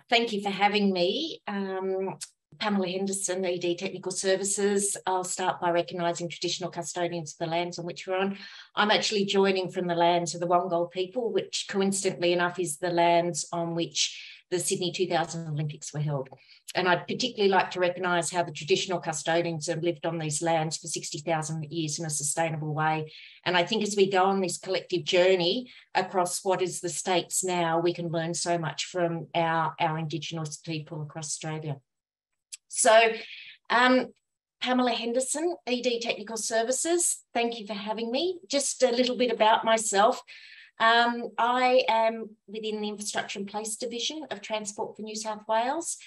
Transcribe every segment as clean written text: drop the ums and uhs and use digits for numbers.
Thank you for having me. Pamela Henderson, ED Technical Services. I'll start by recognising traditional custodians of the lands on which we're on. I'm actually joining from the lands of the Wongal people, which coincidentally enough is the lands on which the Sydney 2000 Olympics were held. And I'd particularly like to recognise how the traditional custodians have lived on these lands for 60,000 years in a sustainable way. And I think as we go on this collective journey across what is the states now, we can learn so much from our Indigenous people across Australia. So, Pamela Henderson, ED Technical Services, thank you for having me. Just a little bit about myself. I am within the Infrastructure and Place Division of Transport for New South Wales.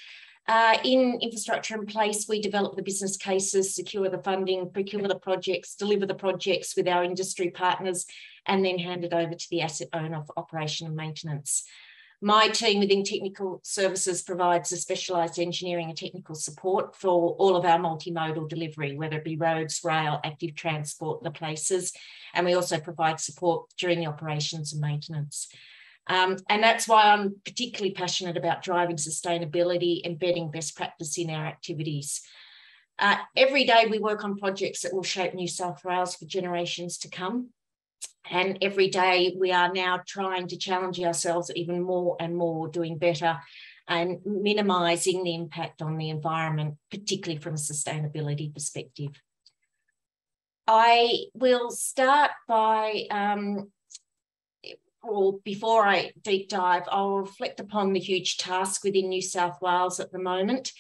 In Infrastructure and Place, we develop the business cases, secure the funding, procure the projects, deliver the projects with our industry partners, and then hand it over to the asset owner for operation and maintenance. My team within Technical Services provides the specialised engineering and technical support for all of our multimodal delivery, whether it be roads, rail, active transport, the places, and we also provide support during the operations and maintenance. And that's why I'm particularly passionate about driving sustainability, embedding best practice in our activities. Every day we work on projects that will shape New South Wales for generations to come. And every day we are now trying to challenge ourselves even more and more, doing better and minimising the impact on the environment, particularly from a sustainability perspective. I will start by, or before I deep dive, I'll reflect upon the huge task within New South Wales at the moment.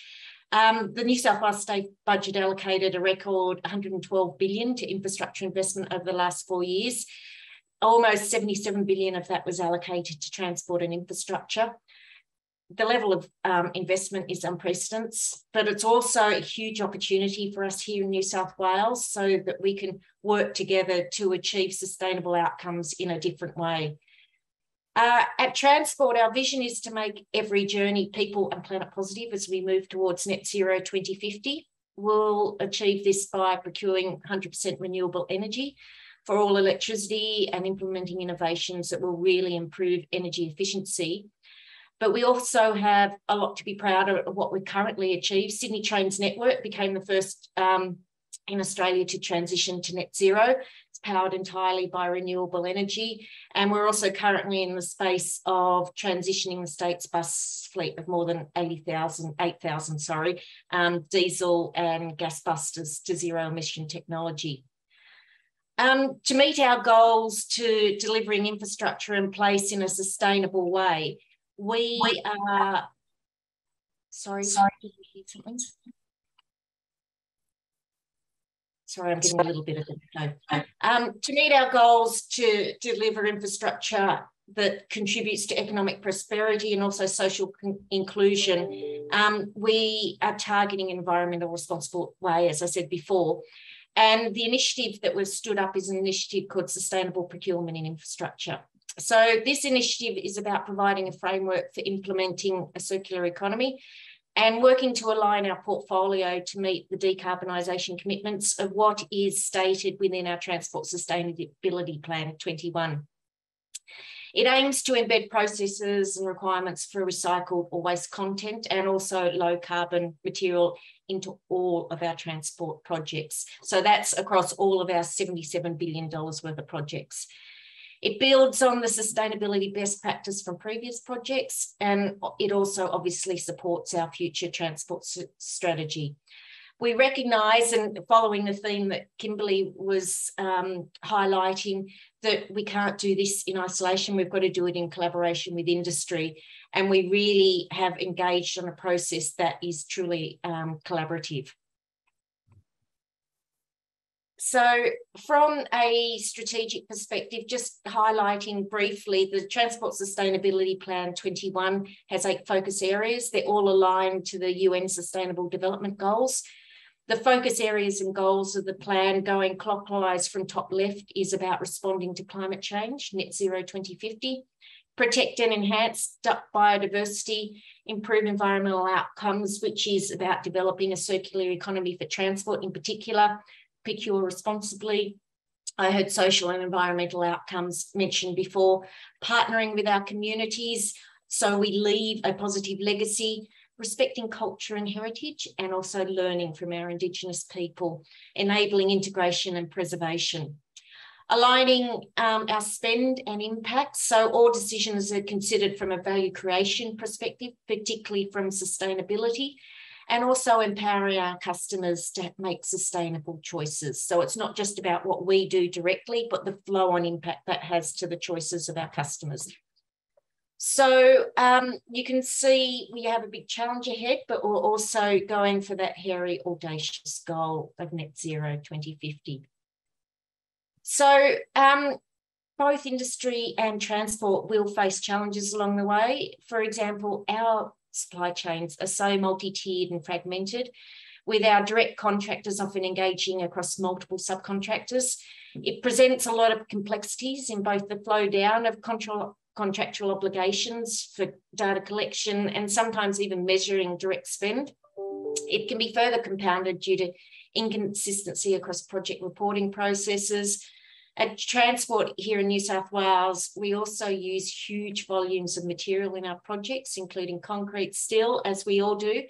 The New South Wales state budget allocated a record $112 billion to infrastructure investment over the last 4 years. Almost $77 billion of that was allocated to transport and infrastructure. The level of investment is unprecedented, but it's also a huge opportunity for us here in New South Wales so that we can work together to achieve sustainable outcomes in a different way. At Transport, our vision is to make every journey people and planet positive as we move towards net zero 2050. We'll achieve this by procuring 100% renewable energy for all electricity and implementing innovations that will really improve energy efficiency. But we also have a lot to be proud of what we've currently achieved. Sydney Trains Network became the first in Australia to transition to net zero. It's powered entirely by renewable energy. And we're also currently in the space of transitioning the state's bus fleet of more than 8,000 diesel and gas buses to zero emission technology. To meet our goals to delivering infrastructure in place in a sustainable way, we are, sorry, did you hear something? Sorry, I'm getting a little bit of it. To meet our goals to deliver infrastructure that contributes to economic prosperity and also social inclusion, we are targeting an environmental responsible way, as I said before. And the initiative that was stood up is an initiative called Sustainable Procurement in Infrastructure. So this initiative is about providing a framework for implementing a circular economy and working to align our portfolio to meet the decarbonisation commitments of what is stated within our Transport Sustainability Plan 21. It aims to embed processes and requirements for recycled or waste content and also low carbon material into all of our transport projects. So that's across all of our $77 billion worth of projects. It builds on the sustainability best practice from previous projects, and it also obviously supports our future transport strategy. We recognise, and following the theme that Kimberly was highlighting, that we can't do this in isolation. We've got to do it in collaboration with industry. And we really have engaged on a process that is truly collaborative. So from a strategic perspective, just highlighting briefly, the Transport Sustainability Plan 21 has 8 focus areas. They're all aligned to the UN Sustainable Development Goals. The focus areas and goals of the plan, going clockwise from top left, is about responding to climate change, net zero 2050, protect and enhance biodiversity, improve environmental outcomes, which is about developing a circular economy for transport in particular, procure responsibly. I heard social and environmental outcomes mentioned before, partnering with our communities, So we leave a positive legacy, respecting culture and heritage, and also learning from our Indigenous people, enabling integration and preservation. Aligning our spend and impact, so all decisions are considered from a value creation perspective, particularly from sustainability, and also empowering our customers to make sustainable choices. So it's not just about what we do directly, but the flow-on impact that has to the choices of our customers. So you can see we have a big challenge ahead, but we're also going for that hairy, audacious goal of net zero 2050. So both industry and transport will face challenges along the way. For example, our supply chains are so multi-tiered and fragmented, with our direct contractors often engaging across multiple subcontractors. It presents a lot of complexities in both the flow down of contractual obligations for data collection and sometimes even measuring direct spend. It can be further compounded due to inconsistency across project reporting processes. At transport here in New South Wales, we also use huge volumes of material in our projects, including concrete, steel, as we all do,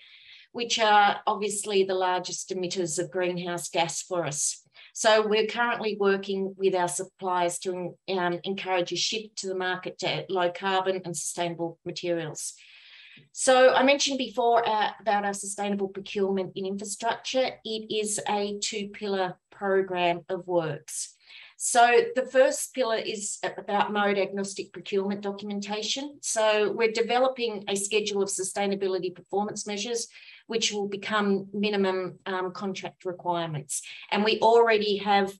which are obviously the largest emitters of greenhouse gas for us. So we're currently working with our suppliers to encourage a shift to the market to low carbon and sustainable materials. So I mentioned before about our sustainable procurement in infrastructure. It is a two-pillar program of works. So the first pillar is about mode agnostic procurement documentation. So we're developing a schedule of sustainability performance measures, which will become minimum contract requirements. And we already have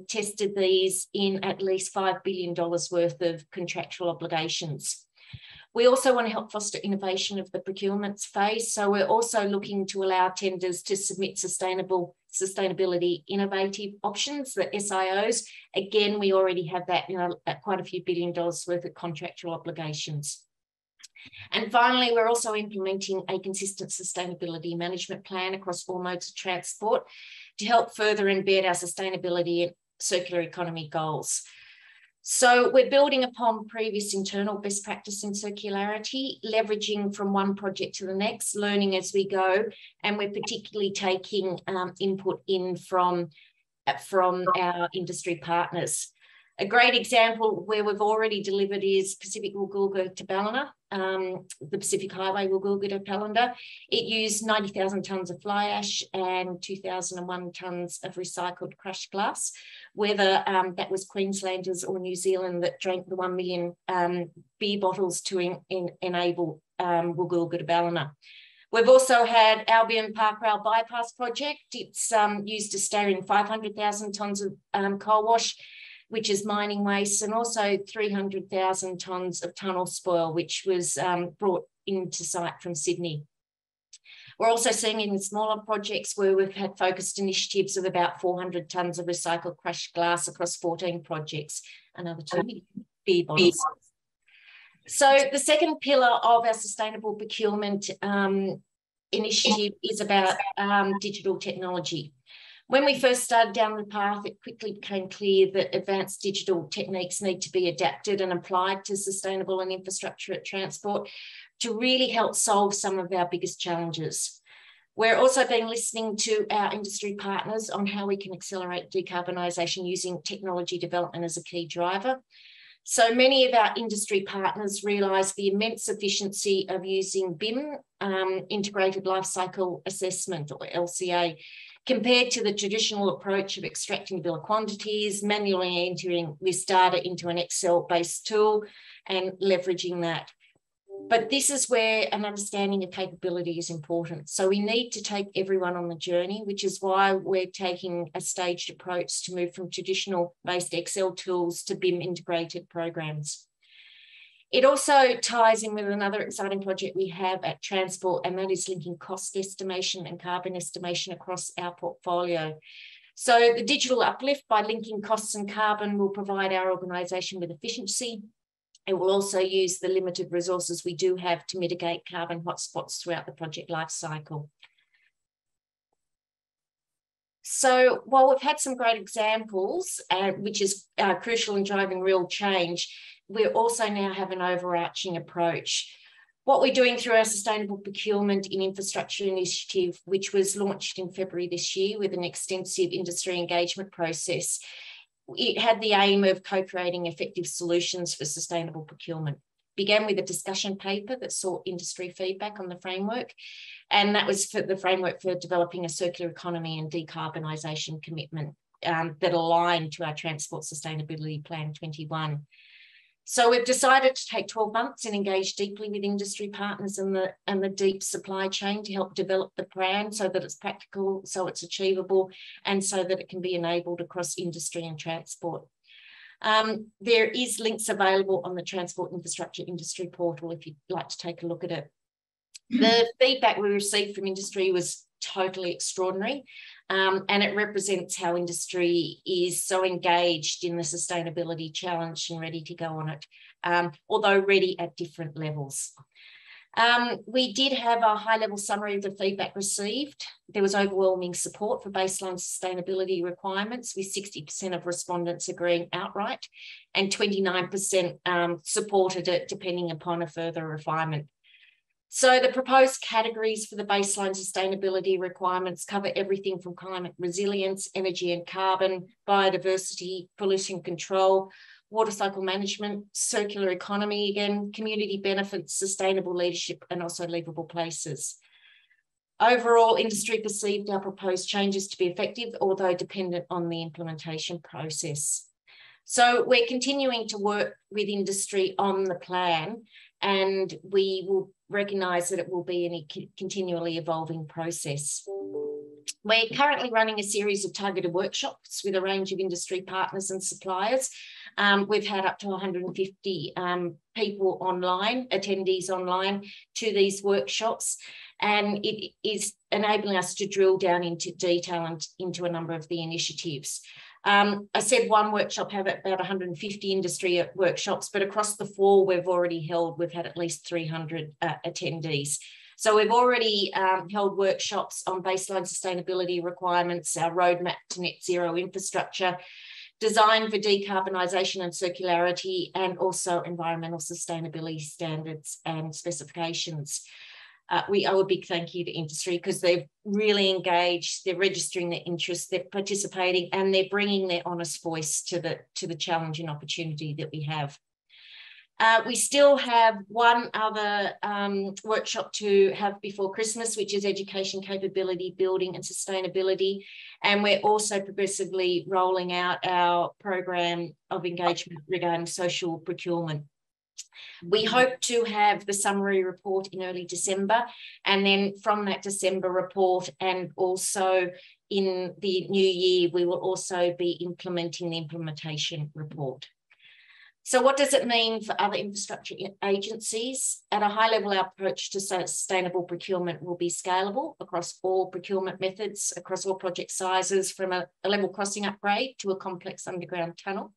tested these in at least $5 billion worth of contractual obligations. We also want to help foster innovation of the procurement phase. So we're also looking to allow tenders to submit sustainability innovative options, the SIOs. Again, we already have that, at quite a few $1 billion worth of contractual obligations. And finally, we're also implementing a consistent sustainability management plan across all modes of transport to help further embed our sustainability and circular economy goals. So we're building upon previous internal best practice in circularity, leveraging from one project to the next, learning as we go, and we're particularly taking input in from our industry partners. A great example where we've already delivered is Pacific Woolgoolga to Ballina, the Pacific Highway Woolgoolga to Ballina. It used 90,000 tonnes of fly ash and 2,001 tonnes of recycled crushed glass, whether that was Queenslanders or New Zealand that drank the 1 million beer bottles to enable Woolgoolga to Ballina. We've also had Albion Park Rail Bypass Project. It's used to stay in 500,000 tonnes of coal wash, which is mining waste, and also 300,000 tonnes of tunnel spoil, which was brought into site from Sydney. We're also seeing in smaller projects where we've had focused initiatives of about 400 tonnes of recycled crushed glass across 14 projects, another 2 million beer bottles. So the second pillar of our sustainable procurement initiative is about digital technology. When we first started down the path, it quickly became clear that advanced digital techniques need to be adapted and applied to sustainable and infrastructure at transport to really help solve some of our biggest challenges. We're also been listening to our industry partners on how we can accelerate decarbonisation using technology development as a key driver. So many of our industry partners realise the immense efficiency of using BIM, Integrated Life Cycle Assessment, or LCA, compared to the traditional approach of extracting bill of quantities, manually entering this data into an Excel-based tool and leveraging that. But this is where an understanding of capability is important. So we need to take everyone on the journey, which is why we're taking a staged approach to move from traditional based Excel tools to BIM integrated programs. It also ties in with another exciting project we have at Transport, and that is linking cost estimation and carbon estimation across our portfolio. So the digital uplift by linking costs and carbon will provide our organisation with efficiency. It will also use the limited resources we do have to mitigate carbon hotspots throughout the project life cycle. So while we've had some great examples, which is crucial in driving real change, we also now have an overarching approach. What we're doing through our Sustainable Procurement in Infrastructure initiative, which was launched in February this year with an extensive industry engagement process, it had the aim of co-creating effective solutions for sustainable procurement. Began with a discussion paper that sought industry feedback on the framework, and that was for the framework for developing a circular economy and decarbonisation commitment that aligned to our Transport Sustainability Plan 21. So we've decided to take 12 months and engage deeply with industry partners and the deep supply chain to help develop the plan so that it's practical, so it's achievable, and so that it can be enabled across industry and transport. There is links available on the Transport Infrastructure Industry portal if you'd like to take a look at it. The feedback we received from industry was totally extraordinary, and it represents how industry is so engaged in the sustainability challenge and ready to go on it, although ready at different levels. We did have a high-level summary of the feedback received. There was overwhelming support for baseline sustainability requirements, with 60% of respondents agreeing outright and 29% supported it, depending upon a further refinement. So the proposed categories for the baseline sustainability requirements cover everything from climate resilience, energy and carbon, biodiversity, pollution control, water cycle management, circular economy again, community benefits, sustainable leadership, and also livable places. Overall, industry perceived our proposed changes to be effective, although dependent on the implementation process. So we're continuing to work with industry on the plan, and we will recognise that it will be a continually evolving process. We're currently running a series of targeted workshops with a range of industry partners and suppliers. We've had up to 150 people online, attendees online to these workshops, and it is enabling us to drill down into detail and into a number of the initiatives. I said one workshop had about 150 industry workshops, but across the 4 we've already held, we've had at least 300 attendees. So we've already held workshops on baseline sustainability requirements, our roadmap to net zero infrastructure, design for decarbonisation and circularity, and also environmental sustainability standards and specifications. We owe a big thank you to industry because they've really engaged, they're registering their interest, they're participating, and they're bringing their honest voice to the challenge and opportunity that we have. We still have one other workshop to have before Christmas, which is education capability building and sustainability. And we're also progressively rolling out our program of engagement regarding social procurement. We hope to have the summary report in early December, and then from that December report and also in the new year, we will also be implementing the implementation report. So what does it mean for other infrastructure agencies? At a high level, our approach to sustainable procurement will be scalable across all procurement methods, across all project sizes, from a level crossing upgrade to a complex underground tunnel.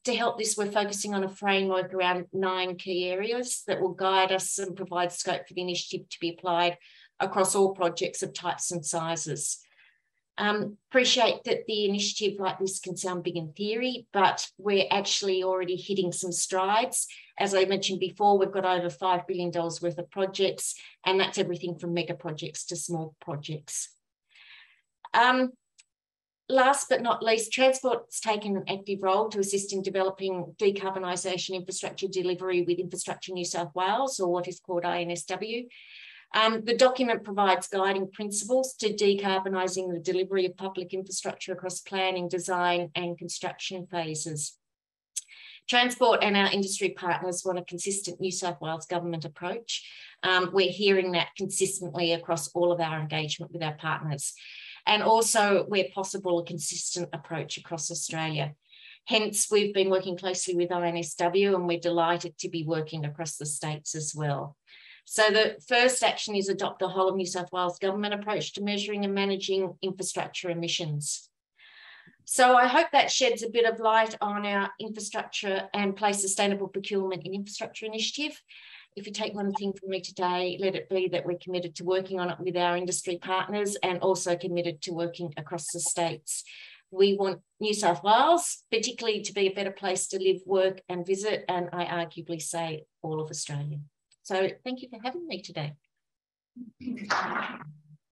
To help this, we're focusing on a framework around 9 key areas that will guide us and provide scope for the initiative to be applied across all projects of types and sizes. Appreciate that the initiative like this can sound big in theory, but we're actually already hitting some strides. As I mentioned before, we've got over $5 billion worth of projects, and that's everything from mega projects to small projects. Last but not least, Transport's taken an active role to assist in developing decarbonisation infrastructure delivery with Infrastructure New South Wales, or what is called TfNSW. The document provides guiding principles to decarbonising the delivery of public infrastructure across planning, design and construction phases. Transport and our industry partners want a consistent New South Wales government approach. We're hearing that consistently across all of our engagement with our partners. And also, where possible, a consistent approach across Australia. Hence, we've been working closely with TfNSW, and we're delighted to be working across the states as well. So the first action is adopt a whole of New South Wales government approach to measuring and managing infrastructure emissions. So I hope that sheds a bit of light on our infrastructure and place sustainable procurement in infrastructure initiative. If you take one thing from me today, let it be that we're committed to working on it with our industry partners and also committed to working across the states. We want New South Wales, particularly, to be a better place to live, work and visit, and I arguably say all of Australia. So thank you for having me today.